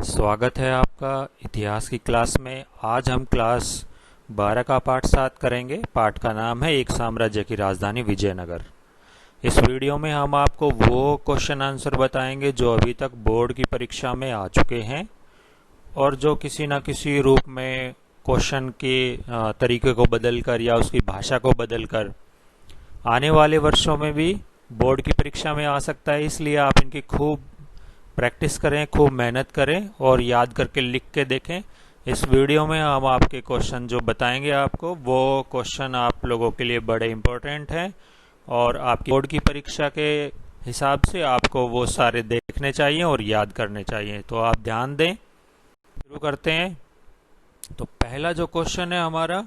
स्वागत है आपका इतिहास की क्लास में। आज हम क्लास 12 का पाठ 7 करेंगे। पाठ का नाम है एक साम्राज्य की राजधानी विजयनगर। इस वीडियो में हम आपको वो क्वेश्चन आंसर बताएंगे जो अभी तक बोर्ड की परीक्षा में आ चुके हैं और जो किसी न किसी रूप में क्वेश्चन के तरीके को बदलकर या उसकी भाषा को बदलकर आने वाले वर्षों में भी बोर्ड की परीक्षा में आ सकता है। इसलिए आप इनकी खूब प्रैक्टिस करें, खूब मेहनत करें और याद करके लिख के देखें। इस वीडियो में हम आपके क्वेश्चन जो बताएंगे आपको, वो क्वेश्चन आप लोगों के लिए बड़े इंपॉर्टेंट हैं और आपकी बोर्ड की परीक्षा के हिसाब से आपको वो सारे देखने चाहिए और याद करने चाहिए। तो आप ध्यान दें। शुरू करते हैं। तो पहला जो क्वेश्चन है हमारा,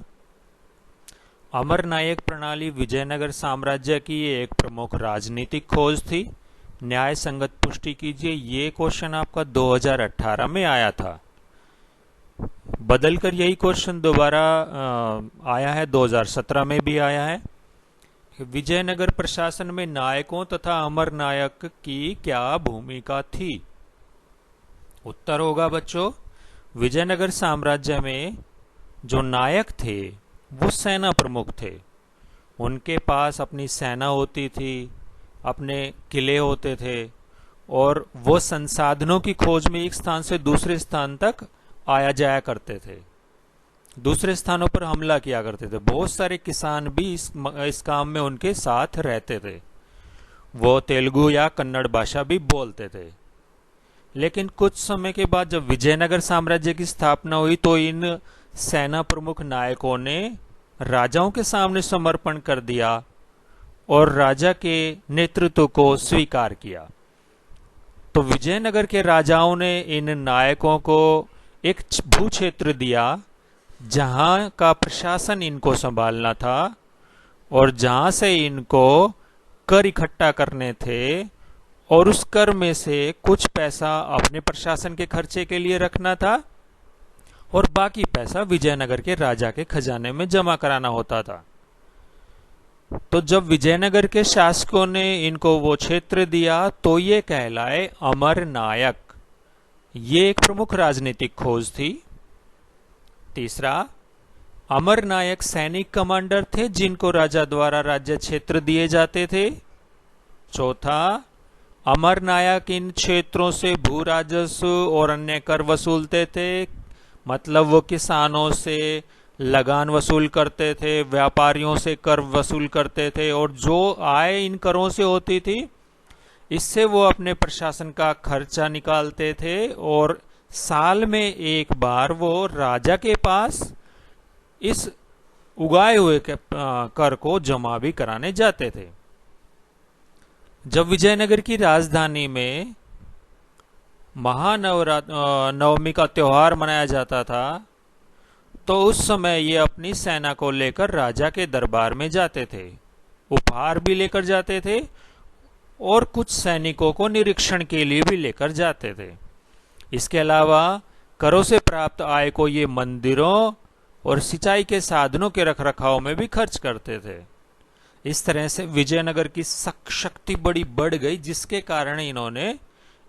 अमर नायक प्रणाली विजयनगर साम्राज्य की एक प्रमुख राजनीतिक खोज थी। न्याय संगत पुष्टि कीजिए। ये क्वेश्चन आपका 2018 में आया था। बदलकर यही क्वेश्चन दोबारा आया है, 2017 में भी आया है। विजयनगर प्रशासन में नायकों तथा अमर नायक की क्या भूमिका थी? उत्तर होगा बच्चों, विजयनगर साम्राज्य में जो नायक थे वो सेना प्रमुख थे। उनके पास अपनी सेना होती थी, अपने किले होते थे और वो संसाधनों की खोज में एक स्थान से दूसरे स्थान तक आया जाया करते थे, दूसरे स्थानों पर हमला किया करते थे। बहुत सारे किसान भी इस काम में उनके साथ रहते थे। वो तेलुगु या कन्नड़ भाषा भी बोलते थे। लेकिन कुछ समय के बाद जब विजयनगर साम्राज्य की स्थापना हुई तो इन सेना प्रमुख नायकों ने राजाओं के सामने समर्पण कर दिया और राजा के नेतृत्व को स्वीकार किया। तो विजयनगर के राजाओं ने इन नायकों को एक भू क्षेत्र दिया जहां का प्रशासन इनको संभालना था और जहां से इनको कर इकट्ठा करने थे और उस कर में से कुछ पैसा अपने प्रशासन के खर्चे के लिए रखना था और बाकी पैसा विजयनगर के राजा के खजाने में जमा कराना होता था। तो जब विजयनगर के शासकों ने इनको वो क्षेत्र दिया तो ये कहलाए अमर नायक। ये एक प्रमुख राजनीतिक खोज थी। तीसरा, अमर नायक सैनिक कमांडर थे जिनको राजा द्वारा राज्य क्षेत्र दिए जाते थे। चौथा, अमर नायक इन क्षेत्रों से भू राजस्व और अन्य कर वसूलते थे। मतलब वो किसानों से लगान वसूल करते थे, व्यापारियों से कर वसूल करते थे और जो आय इन करों से होती थी इससे वो अपने प्रशासन का खर्चा निकालते थे और साल में एक बार वो राजा के पास इस उगाए हुए कर को जमा भी कराने जाते थे। जब विजयनगर की राजधानी में महानवमी का त्योहार मनाया जाता था तो उस समय ये अपनी सेना को लेकर राजा के दरबार में जाते थे, उपहार भी लेकर जाते थे और कुछ सैनिकों को निरीक्षण के लिए भी लेकर जाते थे। इसके अलावा करों से प्राप्त आय को ये मंदिरों और सिंचाई के साधनों के रखरखाव में भी खर्च करते थे। इस तरह से विजयनगर की शक्ति बड़ी बढ़ गई, जिसके कारण इन्होंने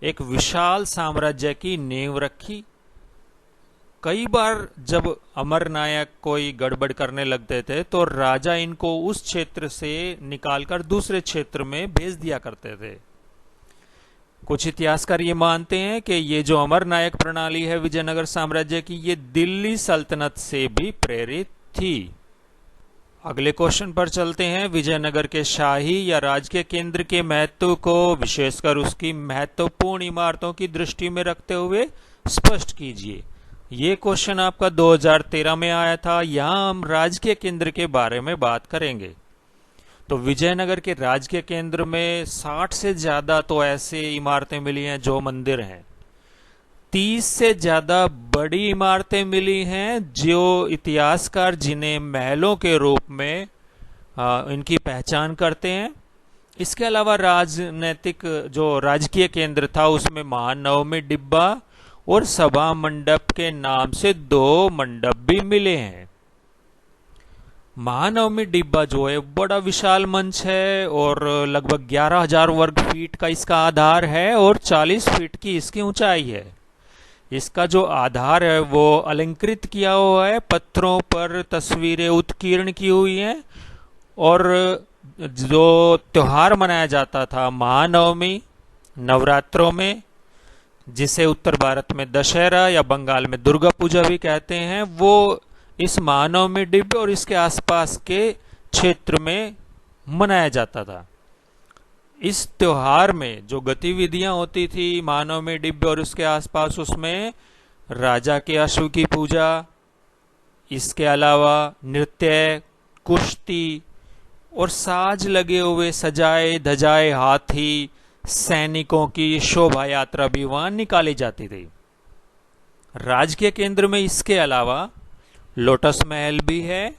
एक विशाल साम्राज्य की नींव रखी। कई बार जब अमर नायक कोई गड़बड़ करने लगते थे तो राजा इनको उस क्षेत्र से निकालकर दूसरे क्षेत्र में भेज दिया करते थे। कुछ इतिहासकार ये मानते हैं कि ये जो अमर नायक प्रणाली है विजयनगर साम्राज्य की, ये दिल्ली सल्तनत से भी प्रेरित थी। अगले क्वेश्चन पर चलते हैं। विजयनगर के शाही या राजकीय केंद्र के महत्व को विशेषकर उसकी महत्वपूर्ण इमारतों की दृष्टि में रखते हुए स्पष्ट कीजिए। ये क्वेश्चन आपका 2013 में आया था। यहां हम राजकीय केंद्र के बारे में बात करेंगे। तो विजयनगर के राजकीय केंद्र में 60 से ज्यादा तो ऐसे इमारतें मिली हैं जो मंदिर हैं। 30 से ज्यादा बड़ी इमारतें मिली हैं जो इतिहासकार जिन्हें महलों के रूप में इनकी पहचान करते हैं। इसके अलावा राजनीतिक जो राजकीय केंद्र था उसमें महानवमी डिब्बा और सभा मंडप के नाम से 2 मंडप भी मिले हैं। महानवमी डिब्बा जो है बड़ा विशाल मंच है और लगभग 11,000 वर्ग फीट का इसका आधार है और 40 फीट की इसकी ऊंचाई है। इसका जो आधार है वो अलंकृत किया हुआ है, पत्थरों पर तस्वीरें उत्कीर्ण की हुई हैं। और जो त्योहार मनाया जाता था महानवमी, नवरात्रों में, जिसे उत्तर भारत में दशहरा या बंगाल में दुर्गा पूजा भी कहते हैं, वो इस महानवमी डिब्बे और इसके आसपास के क्षेत्र में मनाया जाता था। इस त्योहार में जो गतिविधियां होती थी महानवमी डिब्बे और उसके आसपास, उसमें राजा के अश्व की पूजा, इसके अलावा नृत्य, कुश्ती और साज लगे हुए सजाए धजाए हाथी, सैनिकों की शोभा यात्रा भी वहां निकाली जाती थी। राजकीय केंद्र में इसके अलावा लोटस महल भी है।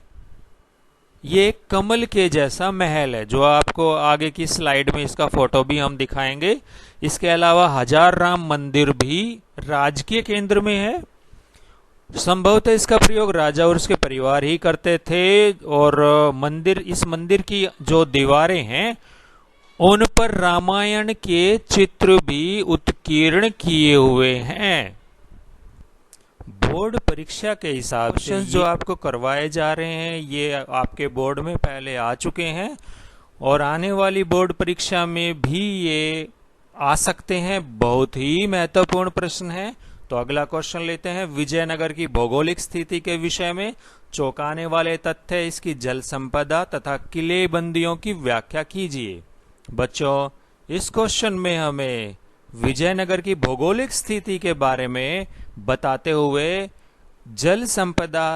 ये एक कमल के जैसा महल है, जो आपको आगे की स्लाइड में इसका फोटो भी हम दिखाएंगे। इसके अलावा हजार राम मंदिर भी राजकीय केंद्र में है। संभवतः इसका प्रयोग राजा और उसके परिवार ही करते थे। और इस मंदिर की जो दीवारें हैं उन पर रामायण के चित्र भी उत्कीर्ण किए हुए हैं। बोर्ड परीक्षा के हिसाब से जो आपको करवाए जा रहे हैं ये आपके बोर्ड में पहले आ चुके हैं और आने वाली बोर्ड परीक्षा में भी ये आ सकते हैं। बहुत ही महत्वपूर्ण प्रश्न है। तो अगला क्वेश्चन लेते हैं। विजयनगर की भौगोलिक स्थिति के विषय में चौंकाने वाले तथ्य, इसकी जल संपदा तथा किलेबंदियों की व्याख्या कीजिए। बच्चों, इस क्वेश्चन में हमें विजयनगर की भौगोलिक स्थिति के बारे में बताते हुए जल संपदा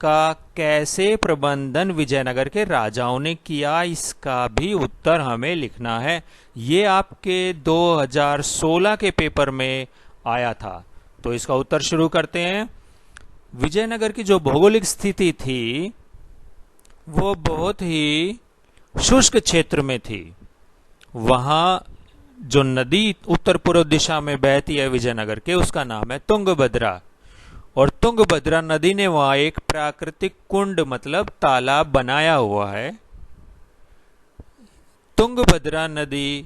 का कैसे प्रबंधन विजयनगर के राजाओं ने किया, इसका भी उत्तर हमें लिखना है। ये आपके 2016 के पेपर में आया था। तो इसका उत्तर शुरू करते हैं। विजयनगर की जो भौगोलिक स्थिति थी वो बहुत ही शुष्क क्षेत्र में थी। वहां जो नदी उत्तर पूर्व दिशा में बहती है विजयनगर के, उसका नाम है तुंगभद्रा। और तुंगभद्रा नदी ने वहां एक प्राकृतिक कुंड मतलब तालाब बनाया हुआ है। तुंगभद्रा नदी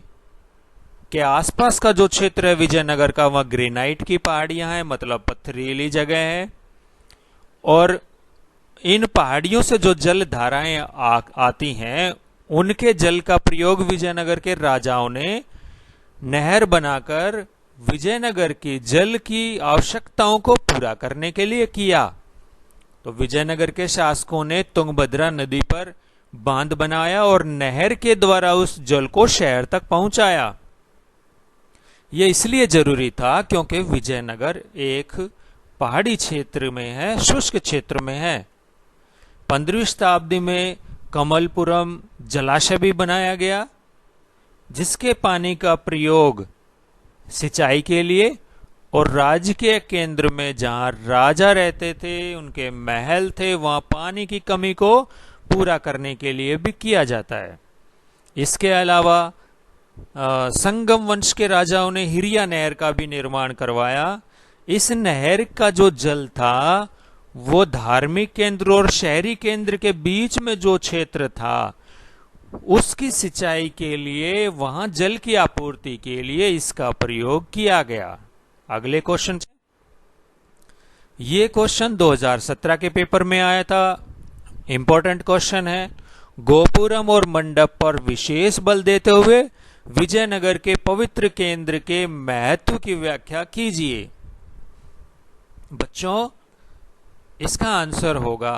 के आसपास का जो क्षेत्र है विजयनगर का, वह ग्रेनाइट की पहाड़ियां हैं, मतलब पथरीली जगह है। और इन पहाड़ियों से जो जल धाराएं आती हैं, उनके जल का प्रयोग विजयनगर के राजाओं ने नहर बनाकर विजयनगर की जल की आवश्यकताओं को पूरा करने के लिए किया। तो विजयनगर के शासकों ने तुंगभद्रा नदी पर बांध बनाया और नहर के द्वारा उस जल को शहर तक पहुंचाया। यह इसलिए जरूरी था क्योंकि विजयनगर एक पहाड़ी क्षेत्र में है, शुष्क क्षेत्र में है। 15वीं शताब्दी में कमलपुरम जलाशय भी बनाया गया, जिसके पानी का प्रयोग सिंचाई के लिए और राज्य के केंद्र में जहां राजा रहते थे, उनके महल थे, वहां पानी की कमी को पूरा करने के लिए भी किया जाता है। इसके अलावा संगम वंश के राजाओं ने हिरिया नहर का भी निर्माण करवाया। इस नहर का जो जल था वो धार्मिक केंद्र और शहरी केंद्र के बीच में जो क्षेत्र था, उसकी सिंचाई के लिए, वहां जल की आपूर्ति के लिए इसका प्रयोग किया गया। अगले क्वेश्चन, ये क्वेश्चन 2017 के पेपर में आया था। इंपॉर्टेंट क्वेश्चन है। गोपुरम और मंडप पर विशेष बल देते हुए विजयनगर के पवित्र केंद्र के महत्व की व्याख्या कीजिए। बच्चों, इसका आंसर होगा,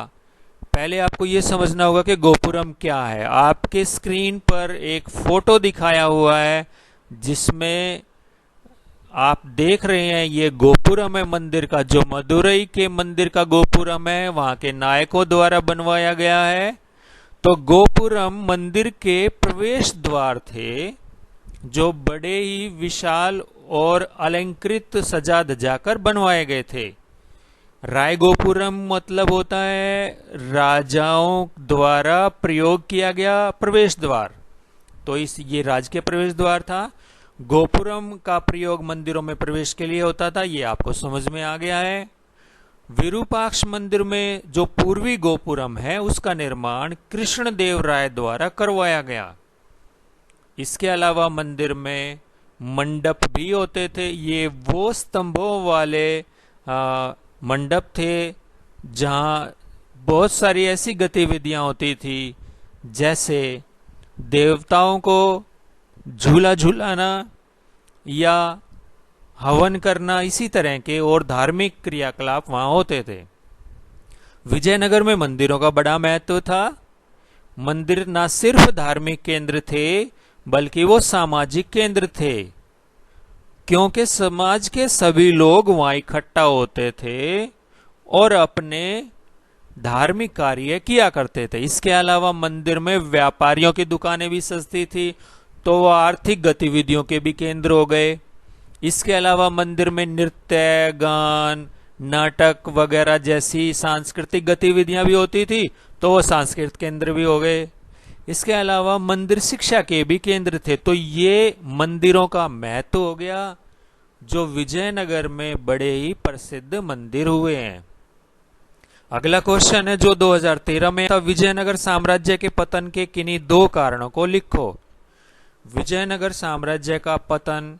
पहले आपको यह समझना होगा कि गोपुरम क्या है। आपके स्क्रीन पर एक फोटो दिखाया हुआ है जिसमें आप देख रहे हैं ये गोपुरम है मंदिर का, जो मदुरई के मंदिर का गोपुरम है, वहां के नायकों द्वारा बनवाया गया है। तो गोपुरम मंदिर के प्रवेश द्वार थे, जो बड़े ही विशाल और अलंकृत सजा धजाकर बनवाए गए थे। राय गोपुरम मतलब होता है राजाओं द्वारा प्रयोग किया गया प्रवेश द्वार। तो ये राज के प्रवेश द्वार था। गोपुरम का प्रयोग मंदिरों में प्रवेश के लिए होता था, ये आपको समझ में आ गया है। विरूपाक्ष मंदिर में जो पूर्वी गोपुरम है, उसका निर्माण कृष्णदेव राय द्वारा करवाया गया। इसके अलावा मंदिर में मंडप भी होते थे। ये वो स्तंभों वाले मंडप थे जहाँ बहुत सारी ऐसी गतिविधियां होती थी, जैसे देवताओं को झूला झूलाना या हवन करना, इसी तरह के और धार्मिक क्रियाकलाप वहां होते थे। विजयनगर में मंदिरों का बड़ा महत्व था। मंदिर न सिर्फ धार्मिक केंद्र थे बल्कि वो सामाजिक केंद्र थे, क्योंकि समाज के सभी लोग वहां इकट्ठा होते थे और अपने धार्मिक कार्य किया करते थे। इसके अलावा मंदिर में व्यापारियों की दुकानें भी सस्ती थी, तो वह आर्थिक गतिविधियों के भी केंद्र हो गए। इसके अलावा मंदिर में नृत्य, गान, नाटक वगैरह जैसी सांस्कृतिक गतिविधियां भी होती थी, तो वो सांस्कृतिक केंद्र भी हो गए। इसके अलावा मंदिर शिक्षा के भी केंद्र थे। तो ये मंदिरों का महत्व हो गया, जो विजयनगर में बड़े ही प्रसिद्ध मंदिर हुए हैं। अगला क्वेश्चन है जो 2013 में था, विजयनगर साम्राज्य के पतन के किन्हीं दो कारणों को लिखो। विजयनगर साम्राज्य का पतन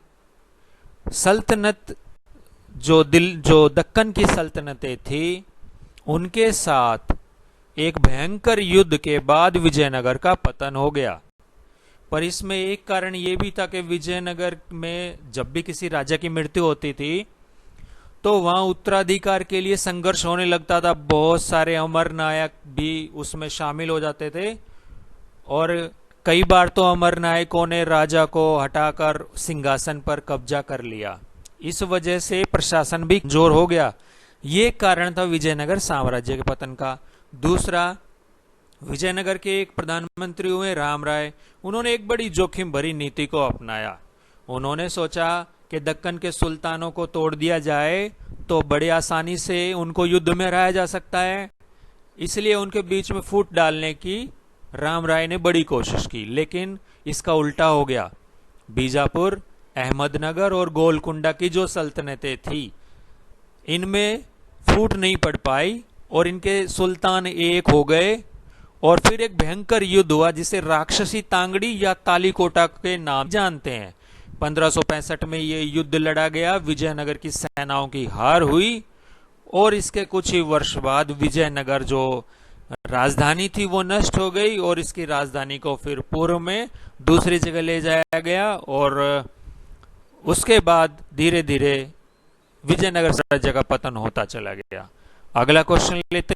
सल्तनत जो दक्कन की सल्तनतें थी उनके साथ एक भयंकर युद्ध के बाद विजयनगर का पतन हो गया। पर इसमें एक कारण यह भी था कि विजयनगर में जब भी किसी राजा की मृत्यु होती थी तो वहां उत्तराधिकार के लिए संघर्ष होने लगता था। बहुत सारे अमर नायक भी उसमें शामिल हो जाते थे और कई बार तो अमर नायकों ने राजा को हटाकर सिंहासन पर कब्जा कर लिया। इस वजह से प्रशासन भी कमजोर हो गया। ये कारण था विजयनगर साम्राज्य के पतन का। दूसरा, विजयनगर के एक प्रधानमंत्री हुए राम राय। उन्होंने एक बड़ी जोखिम भरी नीति को अपनाया। उन्होंने सोचा कि दक्कन के सुल्तानों को तोड़ दिया जाए तो बड़े आसानी से उनको युद्ध में हराया जा सकता है। इसलिए उनके बीच में फूट डालने की राम राय ने बड़ी कोशिश की, लेकिन इसका उल्टा हो गया। बीजापुर, अहमदनगर और गोलकुंडा की जो सल्तनतें थी इनमें फूट नहीं पड़ पाई और इनके सुल्तान एक हो गए और फिर एक भयंकर युद्ध हुआ जिसे राक्षसी तांगड़ी या तालीकोटा के नाम जानते हैं। 1565 में ये युद्ध लड़ा गया। विजयनगर की सेनाओं की हार हुई और इसके कुछ ही वर्ष बाद विजयनगर जो राजधानी थी वो नष्ट हो गई और इसकी राजधानी को फिर पूर्व में दूसरी जगह ले जाया गया और उसके बाद धीरे धीरे विजयनगर साम्राज्य का पतन होता चला गया। अगला क्वेश्चन लेते।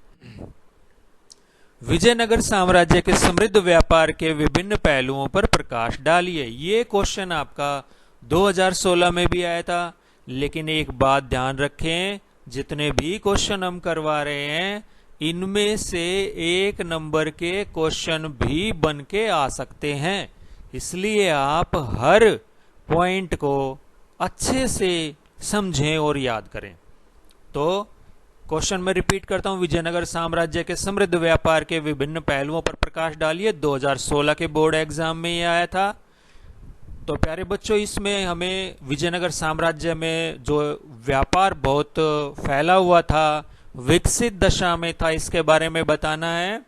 विजयनगर साम्राज्य के समृद्ध व्यापार के विभिन्न पहलुओं पर प्रकाश डालिए। ये क्वेश्चन आपका 2016 में भी आया था, लेकिन एक बात ध्यान रखें, जितने भी क्वेश्चन हम करवा रहे हैं इनमें से एक नंबर के क्वेश्चन भी बन के आ सकते हैं। इसलिए आप हर पॉइंट को अच्छे से समझें और याद करें। तो क्वेश्चन में रिपीट करता हूं, विजयनगर साम्राज्य के समृद्ध व्यापार के विभिन्न पहलुओं पर प्रकाश डालिए। 2016 के बोर्ड एग्जाम में यह आया था। तो प्यारे बच्चों, इसमें हमें विजयनगर साम्राज्य में जो व्यापार बहुत फैला हुआ था, विकसित दशा में था, इसके बारे में बताना है।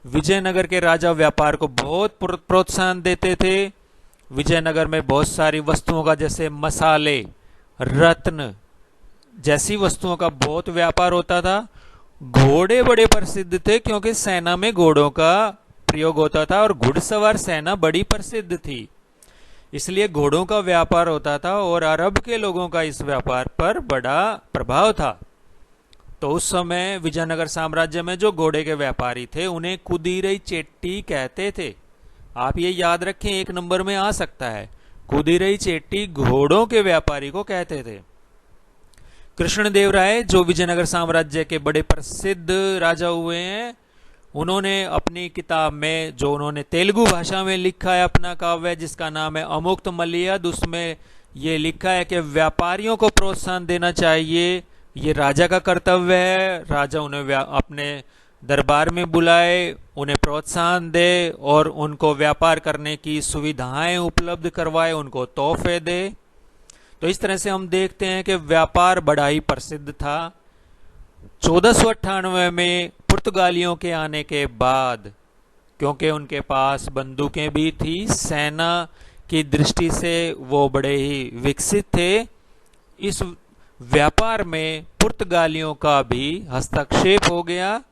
विजयनगर के राजा व्यापार को बहुत प्रोत्साहन देते थे। विजयनगर में बहुत सारी वस्तुओं का, जैसे मसाले, रत्न जैसी वस्तुओं का बहुत व्यापार होता था। घोड़े बड़े प्रसिद्ध थे क्योंकि सेना में घोड़ों का प्रयोग होता था और घुड़सवार सेना बड़ी प्रसिद्ध थी, इसलिए घोड़ों का व्यापार होता था और अरब के लोगों का इस व्यापार पर बड़ा प्रभाव था। तो उस समय विजयनगर साम्राज्य में जो घोड़े के व्यापारी थे उन्हें कुदीरई चेट्टी कहते थे। आप ये याद रखें, एक नंबर में आ सकता है। कुदीरई चेट्टी घोड़ों के व्यापारी को कहते थे। कृष्णदेव राय जो विजयनगर साम्राज्य के बड़े प्रसिद्ध राजा हुए हैं, उन्होंने अपनी किताब में, जो उन्होंने तेलुगु भाषा में लिखा है अपना काव्य जिसका नाम है अमुक्त मलयद, उसमें ये लिखा है कि व्यापारियों को प्रोत्साहन देना चाहिए, ये राजा का कर्तव्य है। राजा उन्हें अपने दरबार में बुलाए, उन्हें प्रोत्साहन दे और उनको व्यापार करने की सुविधाएं उपलब्ध करवाए, उनको तोहफे दे। तो इस तरह से हम देखते हैं कि व्यापार बड़ा ही प्रसिद्ध था। 1498 में पुर्तगालियों के आने के बाद, क्योंकि उनके पास बंदूकें भी थी, सेना की दृष्टि से वो बड़े ही विकसित थे, इस व्यापार में पुर्तगालियों का भी हस्तक्षेप हो गया।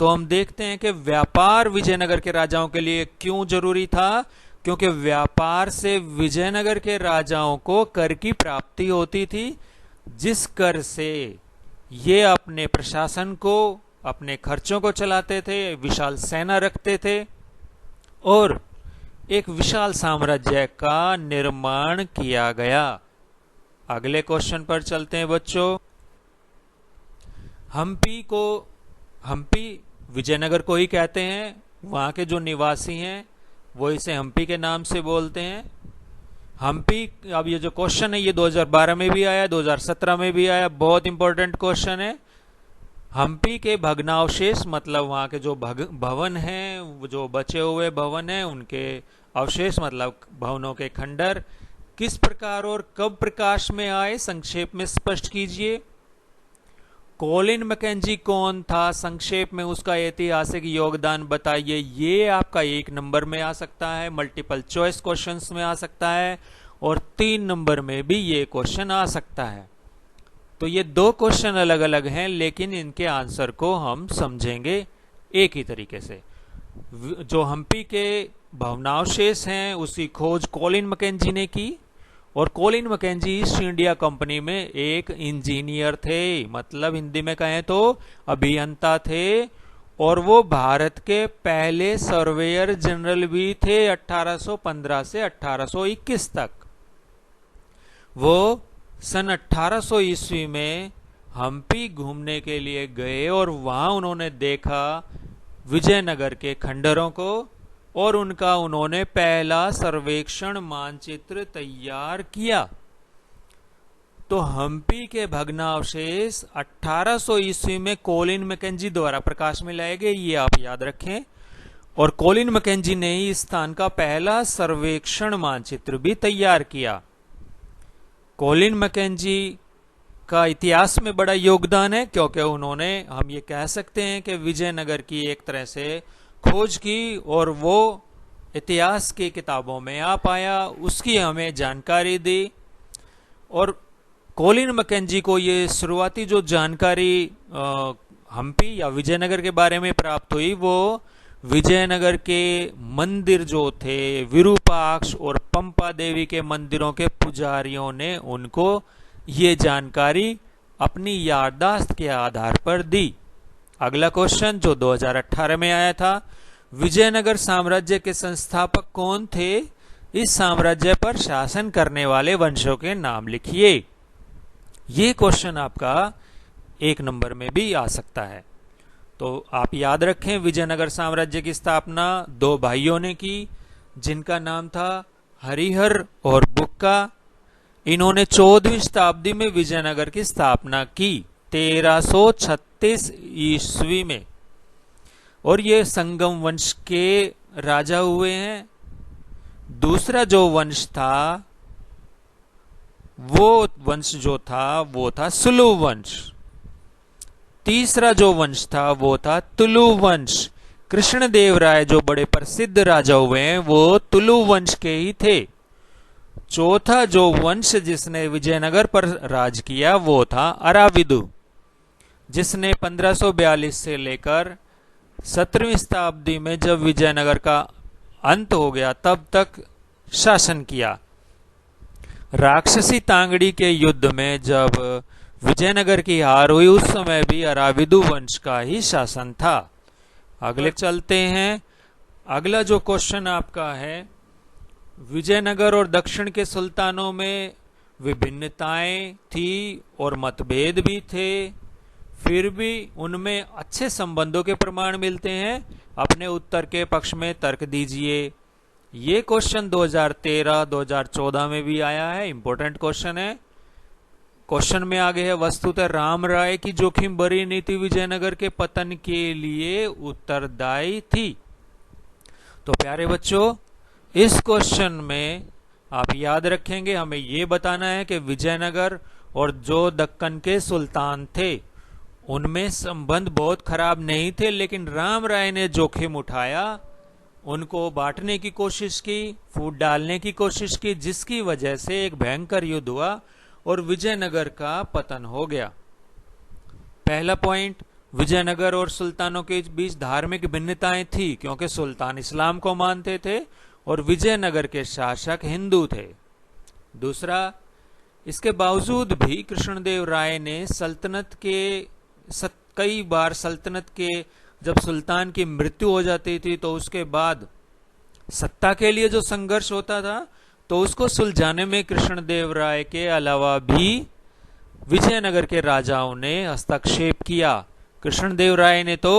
तो हम देखते हैं कि व्यापार विजयनगर के राजाओं के लिए क्यों जरूरी था, क्योंकि व्यापार से विजयनगर के राजाओं को कर की प्राप्ति होती थी, जिस कर से ये अपने प्रशासन को, अपने खर्चों को चलाते थे, विशाल सेना रखते थे और एक विशाल साम्राज्य का निर्माण किया गया। अगले क्वेश्चन पर चलते हैं बच्चों। हम्पी विजयनगर को ही कहते हैं, वहां के जो निवासी हैं वो इसे हम्पी के नाम से बोलते हैं। हम्पी, अब ये जो क्वेश्चन है ये 2012 में भी आया, 2017 में भी आया, बहुत इंपॉर्टेंट क्वेश्चन है। हम्पी के भग्नावशेष मतलब वहां के जो भवन हैं, जो बचे हुए भवन हैं, उनके अवशेष मतलब भवनों के खंडर किस प्रकार और कब प्रकाश में आए, संक्षेप में स्पष्ट कीजिए। कॉलिन मैकेंजी कौन था, संक्षेप में उसका ऐतिहासिक योगदान बताइए। ये आपका 1 नंबर में आ सकता है, मल्टीपल चॉइस क्वेश्चंस में आ सकता है और 3 नंबर में भी ये क्वेश्चन आ सकता है। तो ये 2 क्वेश्चन अलग अलग हैं, लेकिन इनके आंसर को हम समझेंगे एक ही तरीके से। जो हम्पी के भवनावशेष हैं उसकी खोज कॉलिन मैकेंजी ने की और Colin McKenzie east India company में एक इंजीनियर थे, मतलब हिंदी में कहें तो अभियंता थे, और वो भारत के पहले सर्वेयर जनरल भी थे 1815 से 1821 तक। वो सन 1800 ईस्वी में हम्पी घूमने के लिए गए और वहां उन्होंने देखा विजयनगर के खंडरों को और उन्होंने पहला सर्वेक्षण मानचित्र तैयार किया। तो हम्पी के भग्नावशेष 1800 ईस्वी में कॉलिन मैकेंजी द्वारा प्रकाश में लाए गए, ये आप याद रखें। और कॉलिन मैकेंजी ने ही इस स्थान का पहला सर्वेक्षण मानचित्र भी तैयार किया। कॉलिन मैकेंजी का इतिहास में बड़ा योगदान है, क्योंकि उन्होंने, हम ये कह सकते हैं कि विजयनगर की एक तरह से खोज की और वो इतिहास की किताबों में आ पाया, उसकी हमें जानकारी दी। और कॉलिन मैकेंजी को ये शुरुआती जो जानकारी हम्पी या विजयनगर के बारे में प्राप्त हुई, वो विजयनगर के मंदिर जो थे, विरूपाक्ष और पंपा देवी के मंदिरों के पुजारियों ने उनको ये जानकारी अपनी याददाश्त के आधार पर दी। अगला क्वेश्चन जो 2018 में आया था, विजयनगर साम्राज्य के संस्थापक कौन थे, इस साम्राज्य पर शासन करने वाले वंशों के नाम लिखिए। ये क्वेश्चन आपका 1 नंबर में भी आ सकता है। तो आप याद रखें, विजयनगर साम्राज्य की स्थापना 2 भाइयों ने की, जिनका नाम था हरिहर और बुक्का। इन्होंने 14वीं शताब्दी में विजयनगर की स्थापना की 1336 ईस्वी में, और ये संगम वंश के राजा हुए हैं। दूसरा जो वंश था, वो था सुलु वंश। तीसरा जो वंश था वो था तुलु वंश। कृष्णदेवराय जो बड़े प्रसिद्ध राजा हुए हैं वो तुलु वंश के ही थे। चौथा जो वंश जिसने विजयनगर पर राज किया वो था अराविदु, जिसने 1542 से लेकर 17वीं शताब्दी में जब विजयनगर का अंत हो गया तब तक शासन किया। राक्षसी तांगड़ी के युद्ध में जब विजयनगर की हार हुई, उस समय भी अराविदु वंश का ही शासन था। अगले चलते हैं। अगला जो क्वेश्चन आपका है, विजयनगर और दक्षिण के सुल्तानों में विभिन्नताएं थी और मतभेद भी थे, फिर भी उनमें अच्छे संबंधों के प्रमाण मिलते हैं। अपने उत्तर के पक्ष में तर्क दीजिए। ये क्वेश्चन 2013, 2014 में भी आया है, इंपॉर्टेंट क्वेश्चन है। क्वेश्चन में आगे है, वस्तुतः राम राय की जोखिम भरी नीति विजयनगर के पतन के लिए उत्तरदायी थी। तो प्यारे बच्चों, इस क्वेश्चन में आप याद रखेंगे, हमें यह बताना है कि विजयनगर और जो दक्कन के सुल्तान थे उनमें संबंध बहुत खराब नहीं थे, लेकिन राम राय ने जोखिम उठाया, उनको बांटने की कोशिश की, फूट डालने की कोशिश की, जिसकी वजह से एक भयंकर युद्ध हुआ और विजयनगर का पतन हो गया। पहला पॉइंट, विजयनगर और सुल्तानों के बीच धार्मिक भिन्नताएं थी क्योंकि सुल्तान इस्लाम को मानते थे और विजयनगर के शासक हिंदू थे। दूसरा, इसके बावजूद भी कृष्णदेव राय ने कई बार सल्तनत के जब सुल्तान की मृत्यु हो जाती थी तो उसके बाद सत्ता के लिए जो संघर्ष होता था तो उसको सुलझाने में कृष्णदेव राय के अलावा भी विजयनगर के राजाओं ने हस्तक्षेप किया। कृष्णदेव राय ने तो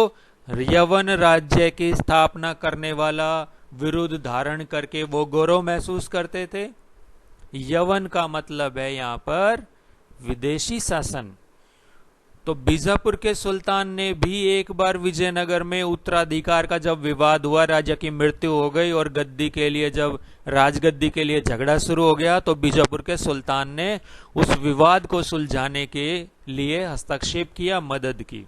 यवन राज्य की स्थापना करने वाला विरुद्ध धारण करके वो गौरव महसूस करते थे। यवन का मतलब है यहां पर विदेशी शासन। तो बीजापुर के सुल्तान ने भी एक बार विजयनगर में उत्तराधिकार का जब विवाद हुआ, राजा की मृत्यु हो गई और गद्दी के लिए जब राजगद्दी के लिए झगड़ा शुरू हो गया तो बीजापुर के सुल्तान ने उस विवाद को सुलझाने के लिए हस्तक्षेप किया, मदद की।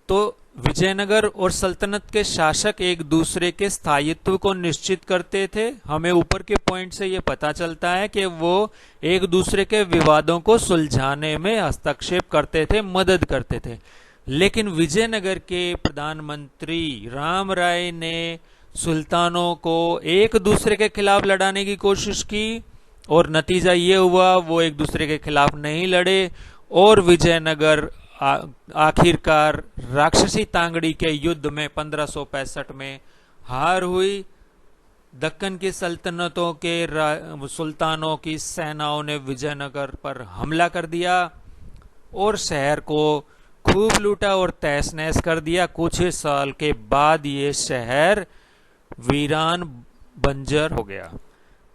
तो विजयनगर और सल्तनत के शासक एक दूसरे के स्थायित्व को निश्चित करते थे। हमें ऊपर के पॉइंट से यह पता चलता है कि वो एक दूसरे के विवादों को सुलझाने में हस्तक्षेप करते थे, मदद करते थे। लेकिन विजयनगर के प्रधानमंत्री राम राय ने सुल्तानों को एक दूसरे के खिलाफ लड़ाने की कोशिश की और नतीजा ये हुआ वो एक दूसरे के खिलाफ नहीं लड़े और विजयनगर आखिरकार राक्षसी तांगड़ी के युद्ध में 1565 में हार हुई। दक्कन की सल्तनतों के सुल्तानों की सेनाओं ने विजयनगर पर हमला कर दिया और शहर को खूब लूटा और तहस नहस कर दिया। कुछ ही साल के बाद ये शहर वीरान बंजर हो गया।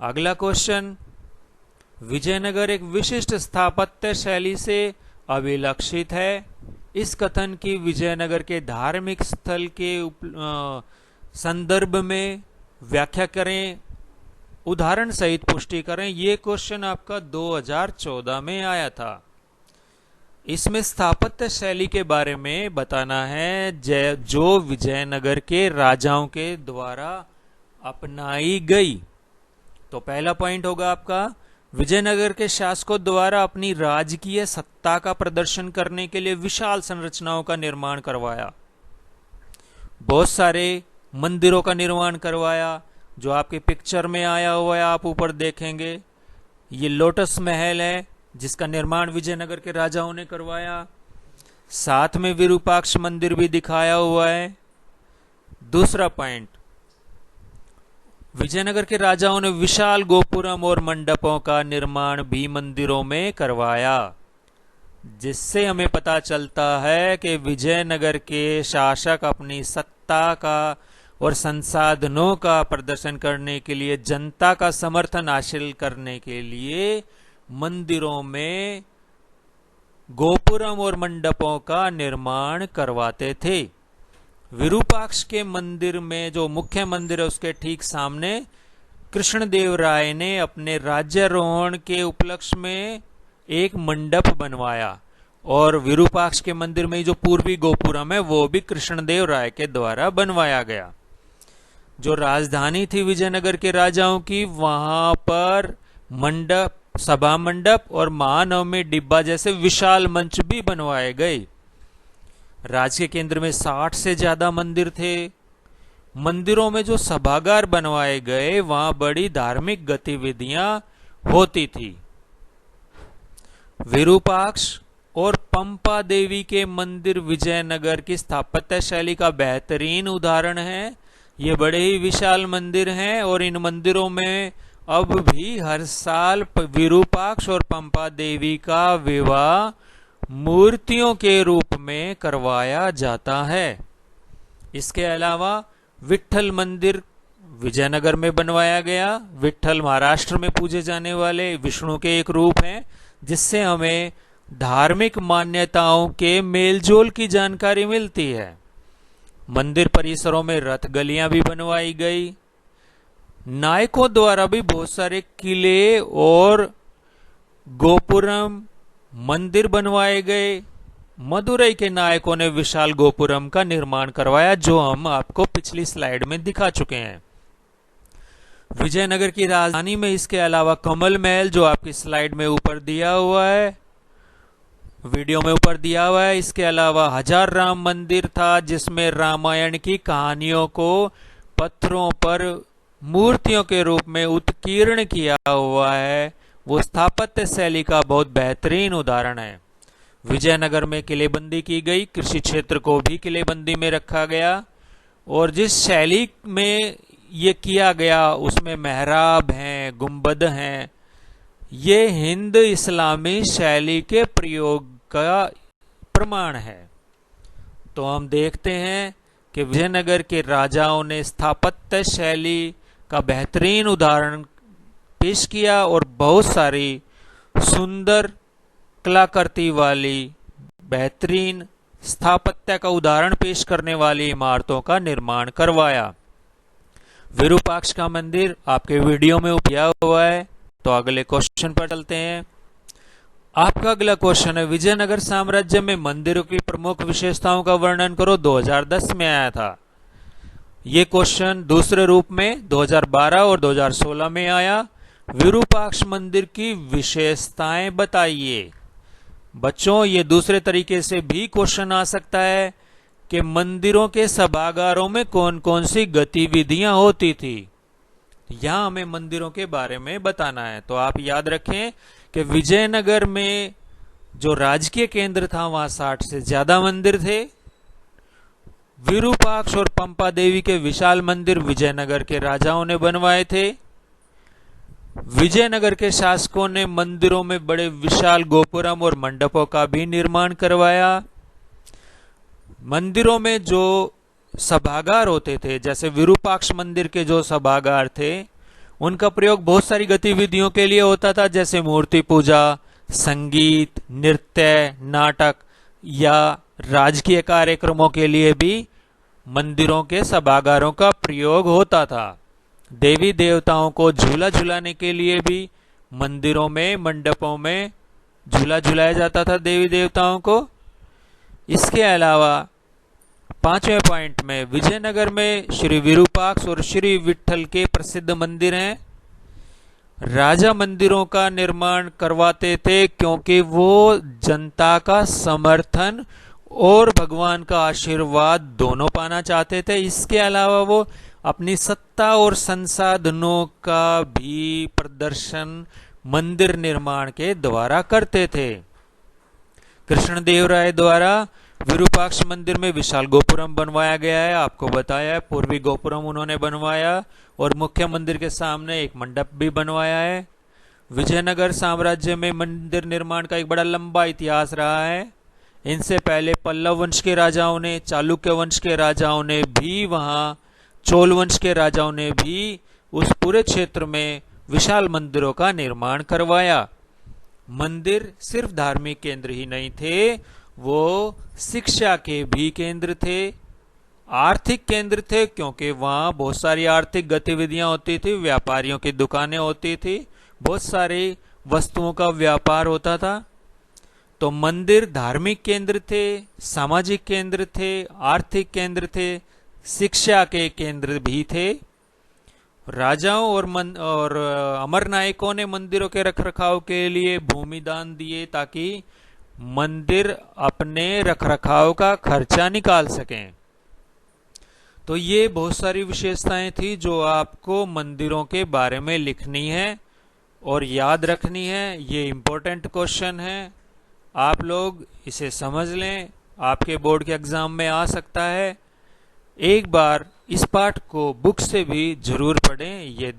अगला क्वेश्चन, विजयनगर एक विशिष्ट स्थापत्य शैली से अभिलक्षित है। इस कथन की विजयनगर के धार्मिक स्थल के संदर्भ में व्याख्या करें, उदाहरण सहित पुष्टि करें। यह क्वेश्चन आपका 2014 में आया था। इसमें स्थापत्य शैली के बारे में बताना है जो विजयनगर के राजाओं के द्वारा अपनाई गई। तो पहला पॉइंट होगा आपका, विजयनगर के शासकों द्वारा अपनी राजकीय सत्ता का प्रदर्शन करने के लिए विशाल संरचनाओं का निर्माण करवाया। बहुत सारे मंदिरों का निर्माण करवाया जो आपके पिक्चर में आया हुआ है, आप ऊपर देखेंगे। ये लोटस महल है जिसका निर्माण विजयनगर के राजाओं ने करवाया। साथ में विरूपाक्ष मंदिर भी दिखाया हुआ है। दूसरा पॉइंट, विजयनगर के राजाओं ने विशाल गोपुरम और मंडपों का निर्माण भी मंदिरों में करवाया, जिससे हमें पता चलता है कि विजयनगर के शासक अपनी सत्ता का और संसाधनों का प्रदर्शन करने के लिए, जनता का समर्थन हासिल करने के लिए मंदिरों में गोपुरम और मंडपों का निर्माण करवाते थे। विरूपाक्ष के मंदिर में जो मुख्य मंदिर है उसके ठीक सामने कृष्णदेव राय ने अपने राज्यारोहण के उपलक्ष्य में एक मंडप बनवाया और विरूपाक्ष के मंदिर में जो पूर्वी गोपुरम है वो भी कृष्णदेव राय के द्वारा बनवाया गया। जो राजधानी थी विजयनगर के राजाओं की, वहां पर मंडप, सभा मंडप और महानवमी डिब्बा जैसे विशाल मंच भी बनवाए गए। राज्य के केंद्र में 60 से ज्यादा मंदिर थे। मंदिरों में जो सभागार बनवाए गए वहां बड़ी धार्मिक गतिविधियां होती थी। विरूपाक्ष और पंपा देवी के मंदिर विजयनगर की स्थापत्य शैली का बेहतरीन उदाहरण है। ये बड़े ही विशाल मंदिर हैं और इन मंदिरों में अब भी हर साल विरूपाक्ष और पंपा देवी का विवाह मूर्तियों के रूप में करवाया जाता है। इसके अलावा विट्ठल मंदिर विजयनगर में बनवाया गया। विट्ठल महाराष्ट्र में पूजे जाने वाले विष्णु के एक रूप हैं, जिससे हमें धार्मिक मान्यताओं के मेलजोल की जानकारी मिलती है। मंदिर परिसरों में रथ गलियां भी बनवाई गई। नायकों द्वारा भी बहुत सारे किले और गोपुरम मंदिर बनवाए गए। मदुरई के नायकों ने विशाल गोपुरम का निर्माण करवाया, जो हम आपको पिछली स्लाइड में दिखा चुके हैं। विजयनगर की राजधानी में इसके अलावा कमल महल, जो आपकी स्लाइड में ऊपर दिया हुआ है, वीडियो में ऊपर दिया हुआ है, इसके अलावा हजार राम मंदिर था जिसमें रामायण की कहानियों को पत्थरों पर मूर्तियों के रूप में उत्कीर्ण किया हुआ है। वो स्थापत्य शैली का बहुत बेहतरीन उदाहरण है। विजयनगर में किलेबंदी की गई, कृषि क्षेत्र को भी किलेबंदी में रखा गया, और जिस शैली में ये किया गया उसमें मेहराब हैं, गुंबद हैं। ये हिंद इस्लामी शैली के प्रयोग का प्रमाण है। तो हम देखते हैं कि विजयनगर के राजाओं ने स्थापत्य शैली का बेहतरीन उदाहरण पेश किया और बहुत सारी सुंदर कलाकृति वाली बेहतरीन स्थापत्य का उदाहरण पेश करने वाली इमारतों का निर्माण करवाया। विरूपाक्ष का मंदिर आपके वीडियो में दिया हुआ है। तो अगले क्वेश्चन पर चलते हैं। आपका अगला क्वेश्चन है, विजयनगर साम्राज्य में मंदिरों की प्रमुख विशेषताओं का वर्णन करो। 2010 में आया था ये क्वेश्चन, दूसरे रूप में 2012 और 2016 में आया। विरूपाक्ष मंदिर की विशेषताएं बताइए। बच्चों, ये दूसरे तरीके से भी क्वेश्चन आ सकता है कि मंदिरों के सभागारों में कौन कौन सी गतिविधियां होती थी। यहां हमें मंदिरों के बारे में बताना है। तो आप याद रखें कि विजयनगर में जो राजकीय केंद्र था वहां 60 से ज्यादा मंदिर थे। विरूपाक्ष और पंपा देवी के विशाल मंदिर विजयनगर के राजाओं ने बनवाए थे। विजयनगर के शासकों ने मंदिरों में बड़े विशाल गोपुरम और मंडपों का भी निर्माण करवाया। मंदिरों में जो सभागार होते थे, जैसे विरूपाक्ष मंदिर के जो सभागार थे, उनका प्रयोग बहुत सारी गतिविधियों के लिए होता था, जैसे मूर्ति पूजा, संगीत, नृत्य, नाटक या राजकीय कार्यक्रमों के लिए भी मंदिरों के सभागारों का प्रयोग होता था। देवी देवताओं को झूला झुलाने के लिए भी मंदिरों में, मंडपों में झूला झुलाया जाता था देवी देवताओं को। इसके अलावा 5वें पॉइंट में, विजयनगर में श्री विरूपाक्ष और श्री विट्ठल के प्रसिद्ध मंदिर हैं। राजा मंदिरों का निर्माण करवाते थे क्योंकि वो जनता का समर्थन और भगवान का आशीर्वाद दोनों पाना चाहते थे। इसके अलावा वो अपनी सत्ता और संसाधनों का भी प्रदर्शन मंदिर निर्माण के द्वारा करते थे। कृष्णदेवराय द्वारा विरूपाक्ष मंदिर में विशाल गोपुरम बनवाया गया है, आपको बताया है। पूर्वी गोपुरम उन्होंने बनवाया और मुख्य मंदिर के सामने एक मंडप भी बनवाया है। विजयनगर साम्राज्य में मंदिर निर्माण का एक बड़ा लंबा इतिहास रहा है। इनसे पहले पल्लव वंश के राजाओं ने, चालुक्य वंश के राजाओं ने भी वहां, चोल वंश के राजाओं ने भी उस पूरे क्षेत्र में विशाल मंदिरों का निर्माण करवाया। मंदिर सिर्फ धार्मिक केंद्र ही नहीं थे, वो शिक्षा के भी केंद्र थे, आर्थिक केंद्र थे, क्योंकि वहां बहुत सारी आर्थिक गतिविधियां होती थी, व्यापारियों की दुकानें होती थी, बहुत सारी वस्तुओं का व्यापार होता था। तो मंदिर धार्मिक केंद्र थे, सामाजिक केंद्र थे, आर्थिक केंद्र थे, शिक्षा के केंद्र भी थे। राजाओं और अमर नायकों ने मंदिरों के रखरखाव के लिए भूमि दान दिए ताकि मंदिर अपने रखरखाव का खर्चा निकाल सकें। तो ये बहुत सारी विशेषताएं थी जो आपको मंदिरों के बारे में लिखनी है और याद रखनी है। ये इंपॉर्टेंट क्वेश्चन है, आप लोग इसे समझ लें, आपके बोर्ड के एग्जाम में आ सकता है। एक बार इस पाठ को बुक से भी जरूर पढ़ें। ये